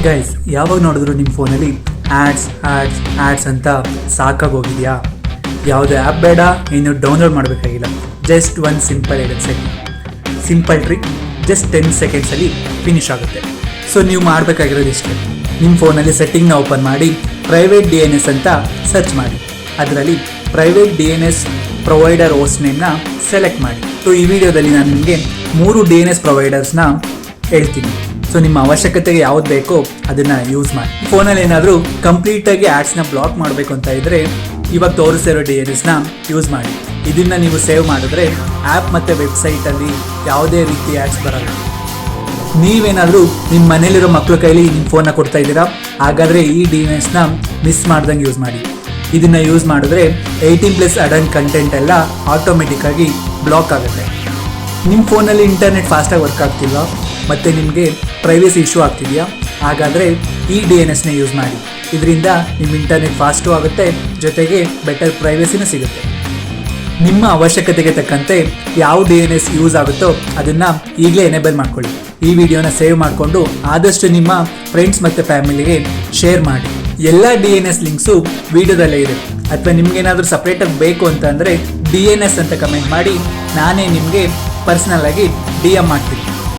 Guys, ಯಾವಾಗ ನೋಡಿದ್ರು ನಿಮ್ಮ ಫೋನಲ್ಲಿ ಆ್ಯಡ್ಸ್ ಅಂತ ಸಾಕಾಗೋಗಿದೆಯಾ? ಯಾವುದೇ ಆ್ಯಪ್ ಬೇಡ, ಏನು ಡೌನ್ಲೋಡ್ ಮಾಡಬೇಕಾಗಿಲ್ಲ. ಜಸ್ಟ್ ಒಂದು simple setting, simple trick, just 10 ಸೆಕೆಂಡ್ಸಲ್ಲಿ ಫಿನಿಶ್ ಆಗುತ್ತೆ. ಸೊ ನೀವು ಮಾಡಬೇಕಾಗಿರೋದು ಇಷ್ಟೇ. ನಿಮ್ಮ ಫೋನಲ್ಲಿ ಸೆಟ್ಟಿಂಗ್ನ ಓಪನ್ ಮಾಡಿ ಪ್ರೈವೇಟ್ DNS ಅಂತ ಸರ್ಚ್ ಮಾಡಿ. ಅದರಲ್ಲಿ ಪ್ರೈವೇಟ್ DNS ಪ್ರೊವೈಡರ್ ಹೋಸ್ಟ್ ನೇಮ್ನ ಸೆಲೆಕ್ಟ್ ಮಾಡಿ. ಸೊ ಈ ವಿಡಿಯೋದಲ್ಲಿ ನಾನು ನಿಮಗೆ 3 DNS ಪ್ರೊವೈಡರ್ಸ್ನ ಹೇಳ್ತೀನಿ. ಸೊ ನಿಮ್ಮ ಅವಶ್ಯಕತೆಗೆ ಯಾವ್ದು ಬೇಕೋ ಅದನ್ನು ಯೂಸ್ ಮಾಡಿ. ಫೋನಲ್ಲಿ ಏನಾದರೂ ಕಂಪ್ಲೀಟಾಗಿ ಆ್ಯಡ್ಸ್ನ ಬ್ಲಾಕ್ ಮಾಡಬೇಕು ಅಂತ ಇದ್ದರೆ ಇವಾಗ ತೋರಿಸಿರೋ DNSನ ಯೂಸ್ ಮಾಡಿ. ಇದನ್ನು ನೀವು ಸೇವ್ ಮಾಡಿದ್ರೆ ಆ್ಯಪ್ ಮತ್ತು ವೆಬ್ಸೈಟಲ್ಲಿ ಯಾವುದೇ ರೀತಿ ಆ್ಯಡ್ಸ್ ಬರಲ್ಲ. ನೀವೇನಾದರೂ ನಿಮ್ಮ ಮನೇಲಿರೋ ಮಕ್ಕಳ ಕೈಲಿ ನಿಮ್ಮ ಫೋನ್ನ ಕೊಡ್ತಾ ಇದ್ದೀರಾ, ಹಾಗಾದರೆ ಈ DNSನ ಮಿಸ್ ಮಾಡ್ದಂಗೆ ಯೂಸ್ ಮಾಡಿ. ಇದನ್ನು ಯೂಸ್ ಮಾಡಿದ್ರೆ 18+ ಅಡಲ್ಟ್ ಕಂಟೆಂಟ್ ಎಲ್ಲ ಆಟೋಮೆಟಿಕ್ಕಾಗಿ ಬ್ಲಾಕ್ ಆಗುತ್ತೆ. ನಿಮ್ಮ ಫೋನಲ್ಲಿ ಇಂಟರ್ನೆಟ್ ಫಾಸ್ಟಾಗಿ ವರ್ಕ್ ಆಗ್ತಿಲ್ವಾ ಮತ್ತು ನಿಮಗೆ ಪ್ರೈವೇಸಿ ಇಶ್ಯೂ ಆಗ್ತಿದೆಯಾ? ಹಾಗಾದರೆ ಈ DNSನ ಯೂಸ್ ಮಾಡಿ. ಇದರಿಂದ ನಿಮ್ಮ ಇಂಟರ್ನೆಟ್ ಫಾಸ್ಟು ಆಗುತ್ತೆ, ಜೊತೆಗೆ ಬೆಟರ್ ಪ್ರೈವೇಸಿನೂ ಸಿಗುತ್ತೆ. ನಿಮ್ಮ ಅವಶ್ಯಕತೆಗೆ ತಕ್ಕಂತೆ ಯಾವ DNS ಯೂಸ್ ಆಗುತ್ತೋ ಅದನ್ನು ಈಗಲೇ ಎನೇಬಲ್ ಮಾಡ್ಕೊಳ್ಳಿ. ಈ ವಿಡಿಯೋನ ಸೇವ್ ಮಾಡಿಕೊಂಡು ಆದಷ್ಟು ನಿಮ್ಮ ಫ್ರೆಂಡ್ಸ್ ಮತ್ತು ಫ್ಯಾಮಿಲಿಗೆ ಶೇರ್ ಮಾಡಿ. ಎಲ್ಲ DNS ಲಿಂಕ್ಸು ವಿಡಿಯೋದಲ್ಲೇ ಇದೆ. ಅಥವಾ ನಿಮ್ಗೇನಾದರೂ ಸಪ್ರೇಟಾಗಿ ಬೇಕು ಅಂತ ಅಂದರೆ DNS ಅಂತ ಕಮೆಂಟ್ ಮಾಡಿ, ನಾನೇ ನಿಮಗೆ ಪರ್ಸ್ನಲ್ ಆಗಿ DM ಮಾಡ್ತೀನಿ.